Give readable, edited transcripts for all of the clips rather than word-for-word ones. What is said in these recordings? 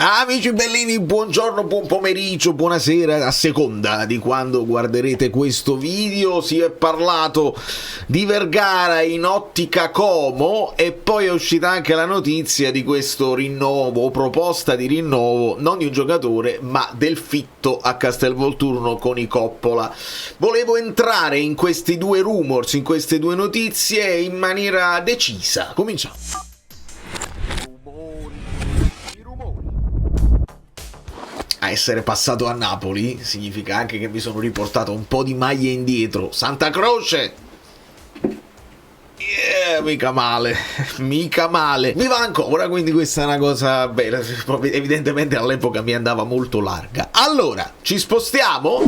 Amici bellini, buongiorno, buon pomeriggio, buonasera, a seconda di quando guarderete questo video. Si è parlato di Vergara in ottica Como e poi è uscita anche la notizia di questo rinnovo o proposta di rinnovo non di un giocatore ma del fitto a Castelvolturno con i Coppola. Volevo entrare in questi due rumors, in queste due notizie in maniera decisa. Cominciamo. A essere passato a Napoli significa anche che mi sono riportato un po' di maglie indietro. Santa Croce! Mica male, mica male. Mi va ancora, quindi questa è una cosa bella. Evidentemente all'epoca mi andava molto larga. Allora, ci spostiamo.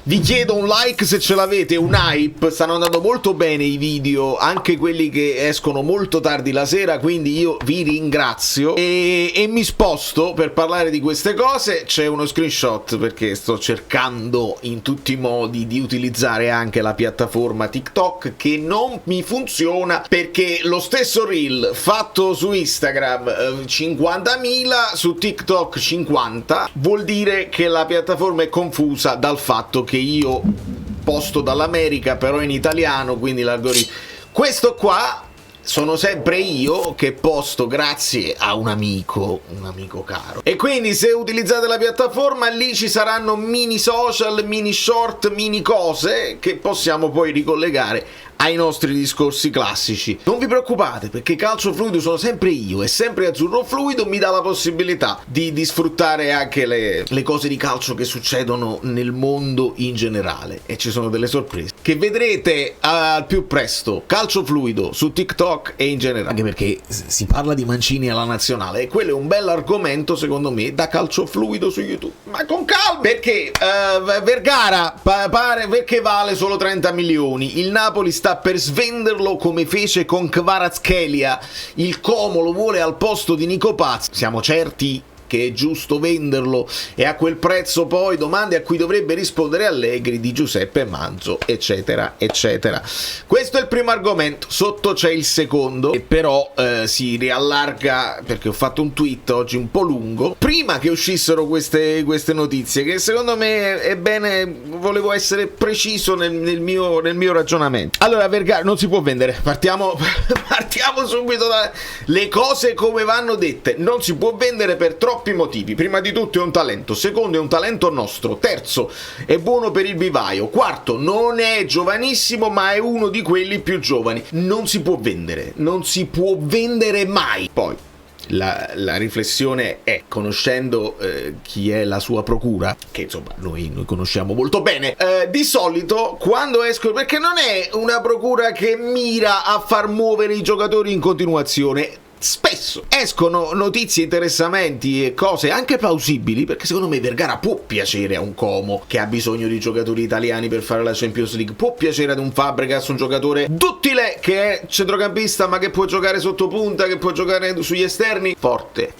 Vi chiedo un like se ce l'avete, un hype. Stanno andando molto bene i video, anche quelli che escono molto tardi la sera, quindi io vi ringrazio. E mi sposto per parlare di queste cose. C'è uno screenshot perché sto cercando in tutti i modi di utilizzare anche la piattaforma TikTok, che non mi funziona perché lo stesso reel fatto su Instagram 50.000, su TikTok 50, vuol dire che la piattaforma è confusa dal fatto che io posto dall'America però in italiano, quindi l'algoritmo. Questo qua sono sempre io che posto grazie a un amico caro. E quindi se utilizzate la piattaforma lì ci saranno mini social, mini short, mini cose che possiamo poi ricollegare ai nostri discorsi classici. Non vi preoccupate perché Calcio Fluido sono sempre io e sempre Azzurro Fluido mi dà la possibilità di sfruttare anche le cose di calcio che succedono nel mondo in generale, e ci sono delle sorprese che vedrete al più presto. Calcio Fluido su TikTok e in generale, anche perché si parla di Mancini alla nazionale e quello è un bel argomento secondo me da Calcio Fluido su YouTube, ma con calma, perché Vergara pare perché vale solo 30 milioni, il Napoli sta per svenderlo come fece con Kvaratskhelia, il Como lo vuole al posto di Nico Paz. Siamo certi che è giusto venderlo e a quel prezzo? Poi domande a cui dovrebbe rispondere Allegri, Di Giuseppe, Manzo, eccetera eccetera. Questo è il primo argomento. Sotto c'è il secondo, e però si riallarga perché ho fatto un tweet oggi un po' lungo prima che uscissero queste notizie, che secondo me è bene, volevo essere preciso nel mio ragionamento. Allora, Vergara non si può vendere, partiamo subito dalle cose come vanno dette. Non si può vendere per troppi motivi. Prima di tutto è un talento, secondo è un talento nostro, terzo è buono per il vivaio, quarto non è giovanissimo ma è uno di quelli più giovani. Non si può vendere, non si può vendere mai. Poi la riflessione è, conoscendo chi è la sua procura, che insomma noi conosciamo molto bene, di solito quando escono, perché non è una procura che mira a far muovere i giocatori in continuazione, spesso escono notizie, interessamenti e cose anche plausibili, perché secondo me Vergara può piacere a un Como che ha bisogno di giocatori italiani per fare la Champions League, può piacere ad un Fabregas, un giocatore duttile che è centrocampista ma che può giocare sotto punta, che può giocare sugli esterni, forte,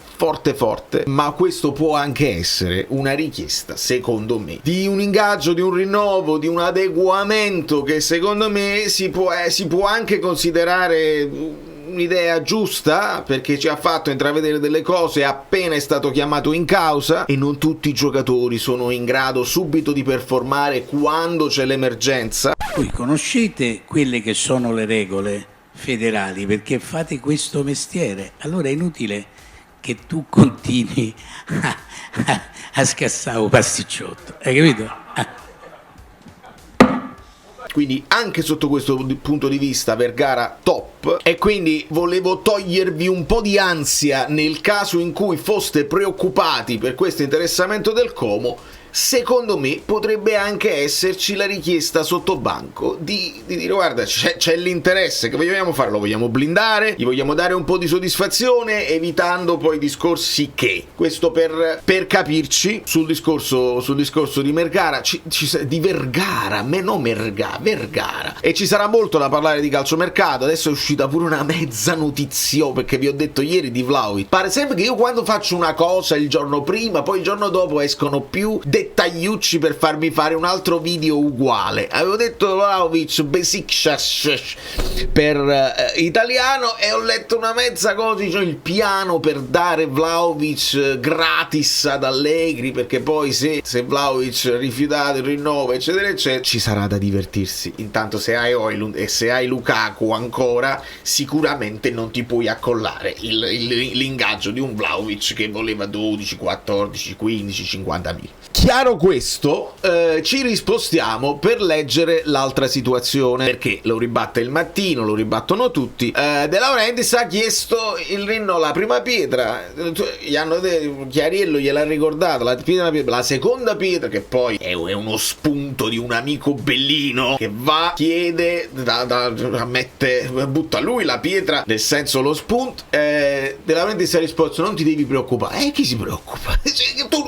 ma questo può anche essere una richiesta, secondo me, di un ingaggio, di un rinnovo, di un adeguamento che secondo me si può anche considerare un'idea giusta, perché ci ha fatto intravedere delle cose appena è stato chiamato in causa, e non tutti i giocatori sono in grado subito di performare quando c'è l'emergenza. Voi conoscete quelle che sono le regole federali perché fate questo mestiere, allora è inutile che tu continui a scassare un pasticciotto, hai capito? Quindi anche sotto questo punto di vista Vergara top, e quindi volevo togliervi un po' di ansia nel caso in cui foste preoccupati per questo interessamento del Como. Secondo me potrebbe anche esserci la richiesta sotto banco di dire: guarda, c'è l'interesse, che vogliamo fare? Lo vogliamo blindare? Gli vogliamo dare un po' di soddisfazione, evitando poi discorsi che... Questo per capirci sul discorso di Vergara, di Vergara, Vergara. E ci sarà molto da parlare di calciomercato. Adesso è uscita pure una mezza notizia, perché vi ho detto ieri di Vlahovic. Pare sempre che io quando faccio una cosa il giorno prima, poi il giorno dopo escono più dettagliucci per farmi fare un altro video uguale. Avevo detto Vlahovic Besiktas per italiano e ho letto una mezza cosa, cioè il piano per dare Vlahovic gratis ad Allegri, perché poi se Vlahovic rifiutato il rinnovo eccetera eccetera, ci sarà da divertirsi. Intanto se hai Højlund e se hai Lukaku ancora, sicuramente non ti puoi accollare l'ingaggio di un Vlahovic che voleva 12, 14, 15, 50 mila. Chiaro questo, ci rispostiamo per leggere l'altra situazione, perché lo ribatte il Mattino, lo ribattono tutti. De Laurentiis ha chiesto il rinnovo, la prima pietra, gli hanno Chiariello gliel'ha ricordato, la seconda pietra, che poi è uno spunto di un amico bellino che va, chiede, butta lui la pietra, nel senso lo spunto. De Laurentiis ha risposto: non ti devi preoccupare. Chi si preoccupa?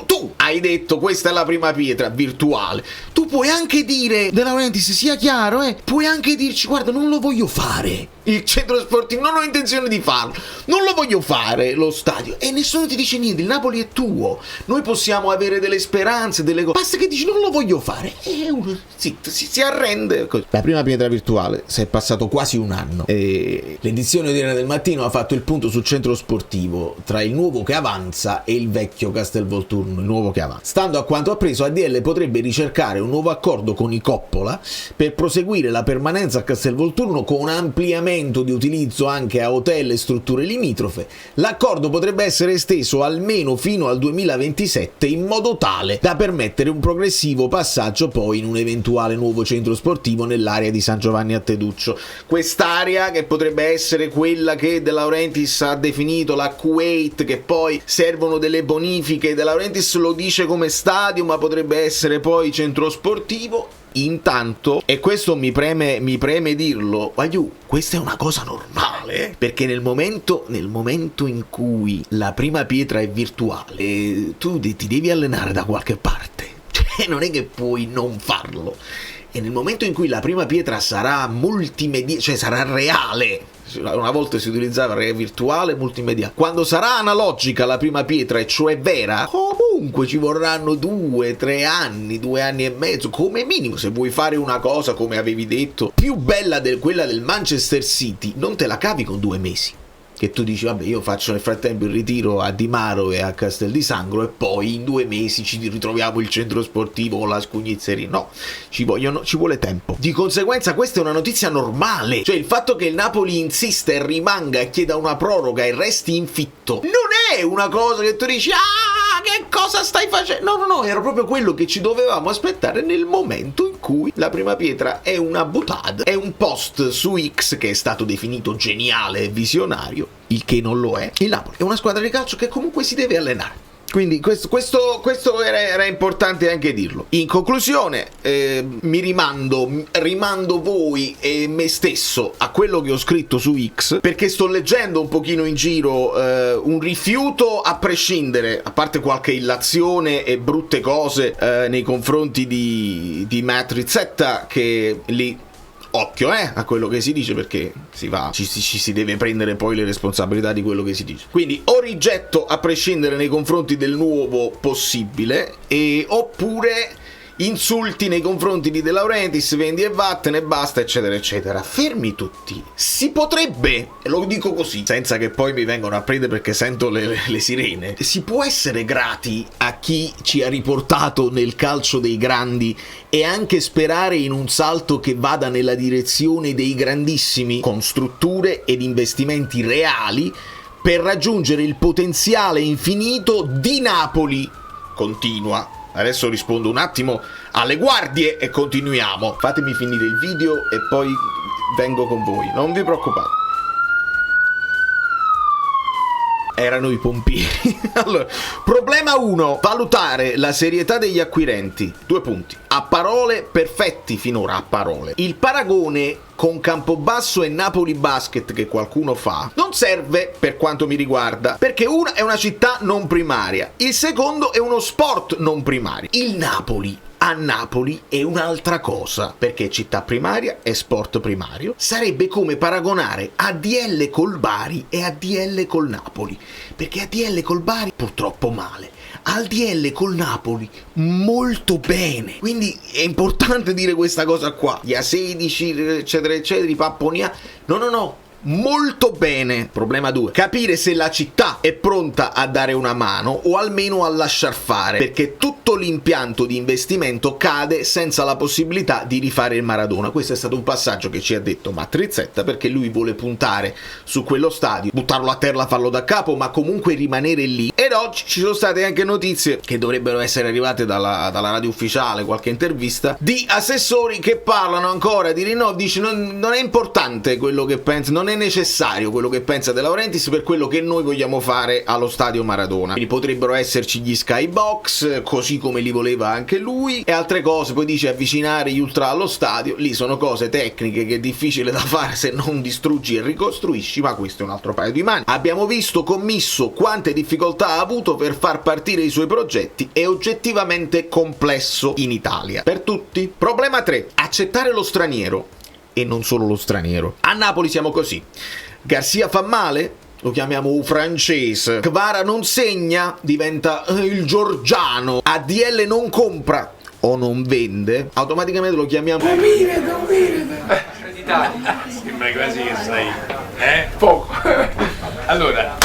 Tu hai detto questa è la prima pietra virtuale. Tu puoi anche dire, De Laurentiis, sia chiaro, puoi anche dirci: guarda, non lo voglio fare il centro sportivo, non ho intenzione di farlo, non lo voglio fare lo stadio, e nessuno ti dice niente, il Napoli è tuo, noi possiamo avere delle speranze, delle cose, basta che dici non lo voglio fare e uno si arrende. La prima pietra virtuale, si è passato quasi un anno e l'edizione odierna del Mattino ha fatto il punto sul centro sportivo tra il nuovo che avanza e il vecchio Castelvolturno. Il nuovo che avanza, stando a quanto appreso, ADL potrebbe ricercare un nuovo accordo con i Coppola per proseguire la permanenza a Castelvolturno con un ampliamento di utilizzo anche a hotel e strutture limitrofe. L'accordo potrebbe essere esteso almeno fino al 2027 in modo tale da permettere un progressivo passaggio poi in un eventuale nuovo centro sportivo nell'area di San Giovanni a Teduccio. Quest'area che potrebbe essere quella che De Laurentiis ha definito la Kuwait, che poi servono delle bonifiche. De Laurentiis lo dice come stadio, ma potrebbe essere poi centro sportivo. Intanto, e questo mi preme dirlo, questa è una cosa normale, perché nel momento in cui la prima pietra è virtuale, tu ti devi allenare da qualche parte, cioè non è che puoi non farlo. E nel momento in cui la prima pietra sarà multimedia, cioè sarà reale, una volta si utilizzava virtuale, multimedia, quando sarà analogica la prima pietra, e cioè vera, comunque ci vorranno 2-3 anni, 2 anni e mezzo come minimo. Se vuoi fare una cosa, come avevi detto, più bella di quella del Manchester City, non te la cavi con 2 mesi. Che tu dici, vabbè, io faccio nel frattempo il ritiro a Di Maro e a Castel di Sangro e poi in 2 mesi ci ritroviamo il centro sportivo con la scugnizzeria. No, ci vuole tempo. Di conseguenza questa è una notizia normale. Cioè il fatto che il Napoli insista e rimanga e chieda una proroga e resti in fitto non è una cosa che tu dici, che cosa stai facendo? No, era proprio quello che ci dovevamo aspettare nel momento in cui la prima pietra è una butade, è un post su X che è stato definito geniale e visionario, il che non lo è. Il Napoli è una squadra di calcio che comunque si deve allenare. Quindi questo era importante anche dirlo. In conclusione, rimando voi e me stesso a quello che ho scritto su X, perché sto leggendo un pochino in giro un rifiuto a prescindere, a parte qualche illazione e brutte cose nei confronti di Matt Rizzetta, che lì occhio a quello che si dice, perché ci si deve prendere poi le responsabilità di quello che si dice. Quindi o rigetto a prescindere nei confronti del nuovo possibile, oppure insulti nei confronti di De Laurentiis, vendi e vattene e basta, eccetera eccetera. Fermi tutti. Si potrebbe, e lo dico così senza che poi mi vengano a prendere perché sento le sirene, si può essere grati a chi ci ha riportato nel calcio dei grandi e anche sperare in un salto che vada nella direzione dei grandissimi, con strutture ed investimenti reali per raggiungere il potenziale infinito di Napoli. Continua. Adesso rispondo un attimo alle guardie e continuiamo. Fatemi finire il video e poi vengo con voi, non vi preoccupate. Erano i pompieri. Allora, problema 1: valutare la serietà degli acquirenti. 2 punti. A parole perfetti finora, a parole. Il paragone con Campobasso e Napoli Basket che qualcuno fa non serve per quanto mi riguarda, perché una è una città non primaria, il secondo è uno sport non primario. Il Napoli a Napoli è un'altra cosa, perché città primaria e sport primario. Sarebbe come paragonare ADL col Bari e ADL col Napoli, perché ADL col Bari purtroppo male, al DL col Napoli molto bene. Quindi è importante dire questa cosa qua. Gli A16 eccetera eccetera, i Papponia, no, molto bene. Problema 2: capire se la città è pronta a dare una mano o almeno a lasciar fare, perché tutto l'impianto di investimento cade senza la possibilità di rifare il Maradona. Questo è stato un passaggio che ci ha detto Matt Rizzetta, perché lui vuole puntare su quello stadio, buttarlo a terra, farlo da capo, ma comunque rimanere lì. Ed oggi ci sono state anche notizie che dovrebbero essere arrivate dalla radio ufficiale, qualche intervista di assessori che parlano ancora di rinnovo. Dice non è importante quello che pensa, non è necessario quello che pensa De Laurentiis per quello che noi vogliamo fare allo stadio Maradona. Quindi potrebbero esserci gli skybox, così come li voleva anche lui, e altre cose. Poi dice avvicinare gli ultra allo stadio, lì sono cose tecniche che è difficile da fare se non distruggi e ricostruisci, ma questo è un altro paio di mani. Abbiamo visto Commisso quante difficoltà ha avuto per far partire i suoi progetti, è oggettivamente complesso in Italia per tutti. Problema 3: accettare lo straniero, e non solo lo straniero. A Napoli siamo così: Garcia fa male, lo chiamiamo francese. Kvara non segna, diventa il Giorgiano. ADL non compra o non vende, automaticamente lo chiamiamo sembra quasi che sai poco. Allora,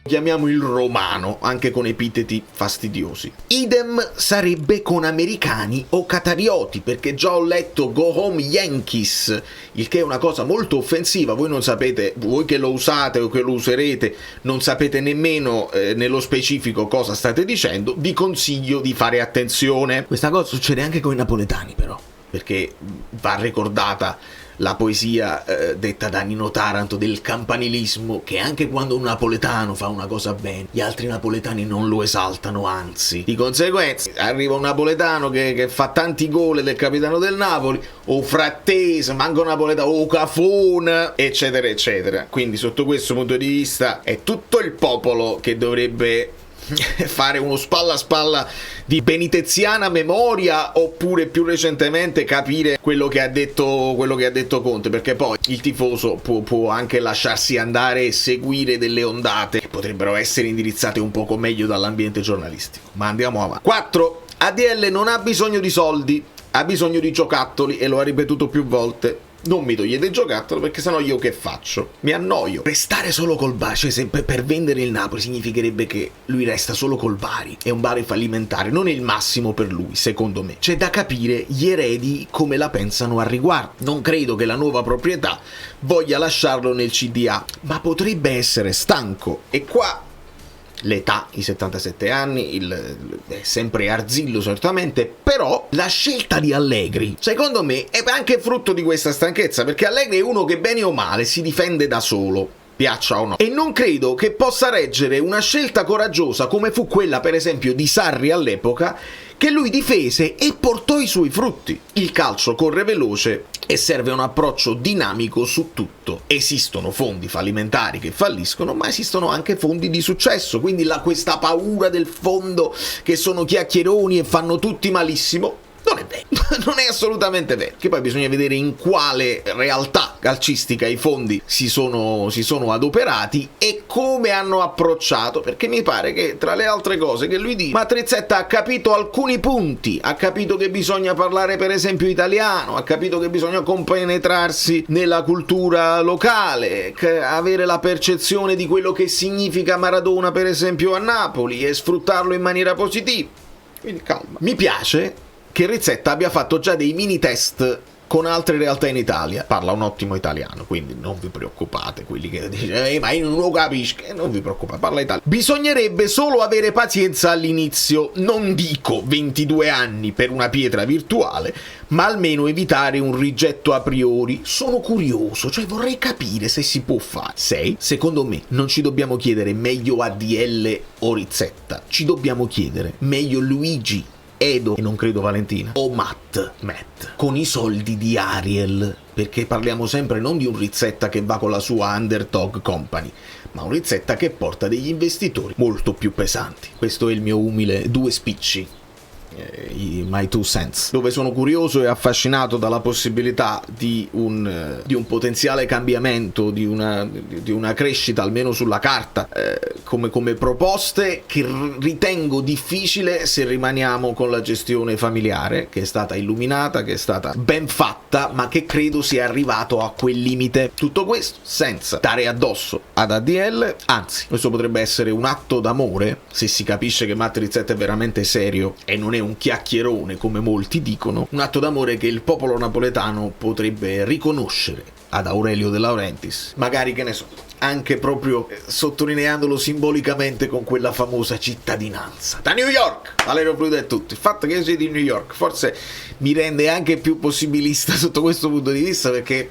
chiamiamo il romano, anche con epiteti fastidiosi. Idem sarebbe con americani o qatarioti, perché già ho letto Go Home Yankees, il che è una cosa molto offensiva. Voi non sapete, voi che lo usate o che lo userete, non sapete nemmeno nello specifico cosa state dicendo. Vi consiglio di fare attenzione. Questa cosa succede anche con i napoletani, però, perché va ricordata la poesia detta da Nino Taranto del campanilismo, che anche quando un napoletano fa una cosa bene, gli altri napoletani non lo esaltano, anzi. Di conseguenza arriva un napoletano che fa tanti gol del capitano del Napoli, o Frattese, manco napoletano, o Cafone, eccetera eccetera. Quindi sotto questo punto di vista è tutto il popolo che dovrebbe fare uno spalla a spalla di penitenziana memoria, oppure più recentemente capire quello che ha detto Conte, perché poi il tifoso può anche lasciarsi andare e seguire delle ondate che potrebbero essere indirizzate un poco meglio dall'ambiente giornalistico. Ma andiamo avanti. 4. ADL non ha bisogno di soldi, ha bisogno di giocattoli, e lo ha ripetuto più volte. Non mi togliete il giocattolo, perché sennò io che faccio? Mi annoio. Restare solo col Bari, cioè se per vendere il Napoli significherebbe che lui resta solo col Bari. È un Bari fallimentare, non è il massimo per lui, secondo me. C'è da capire gli eredi come la pensano al riguardo. Non credo che la nuova proprietà voglia lasciarlo nel CDA, ma potrebbe essere stanco. E qua l'età, i 77 anni, è sempre arzillo certamente, però la scelta di Allegri, secondo me, è anche frutto di questa stanchezza, perché Allegri è uno che bene o male si difende da solo, piaccia o no, e non credo che possa reggere una scelta coraggiosa come fu quella per esempio di Sarri all'epoca, che lui difese e portò i suoi frutti. Il calcio corre veloce e serve un approccio dinamico su tutto. Esistono fondi fallimentari che falliscono, ma esistono anche fondi di successo, quindi questa paura del fondo che sono chiacchieroni e fanno tutti malissimo non è vero, non è assolutamente vero. Che poi bisogna vedere in quale realtà calcistica i fondi si sono adoperati e come hanno approcciato, perché mi pare che tra le altre cose che lui dice, Matt Rizzetta ha capito alcuni punti, ha capito che bisogna parlare per esempio italiano, ha capito che bisogna compenetrarsi nella cultura locale, avere la percezione di quello che significa Maradona per esempio a Napoli e sfruttarlo in maniera positiva. Quindi calma. Mi piace che Rizzetta abbia fatto già dei mini test con altre realtà in Italia. Parla un ottimo italiano, quindi non vi preoccupate, quelli che dicono ma io non lo capisco, non vi preoccupate, parla italiano. Bisognerebbe solo avere pazienza all'inizio, non dico 22 anni per una pietra virtuale, ma almeno evitare un rigetto a priori. Sono curioso, cioè vorrei capire se si può fare. 6. Secondo me non ci dobbiamo chiedere meglio ADL o Rizzetta, ci dobbiamo chiedere meglio Luigi, Edo, e non credo Valentina, o Matt, con i soldi di Ariel, perché parliamo sempre non di un Rizzetta che va con la sua Underdog Company, ma un Rizzetta che porta degli investitori molto più pesanti. Questo è il mio umile 2 spicci My Two Cents, dove sono curioso e affascinato dalla possibilità di un potenziale cambiamento, di una crescita almeno sulla carta, come proposte che ritengo difficile se rimaniamo con la gestione familiare, che è stata illuminata, che è stata ben fatta, ma che credo sia arrivato a quel limite. Tutto questo senza dare addosso ad ADL, anzi, questo potrebbe essere un atto d'amore, se si capisce che Matt Rizzetta è veramente serio e non è un chiacchierone come molti dicono, un atto d'amore che il popolo napoletano potrebbe riconoscere ad Aurelio De Laurentiis, magari, che ne so, anche proprio sottolineandolo simbolicamente con quella famosa cittadinanza da New York. Valerio Pluto e tutto, il fatto che io sia di New York forse mi rende anche più possibilista sotto questo punto di vista, perché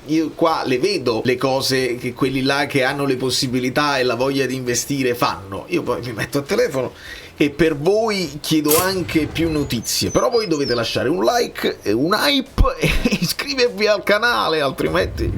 io qua le vedo le cose che quelli là che hanno le possibilità e la voglia di investire fanno. Io poi mi metto a telefono e per voi chiedo anche più notizie, però voi dovete lasciare un like, un hype e iscrivervi al canale, altrimenti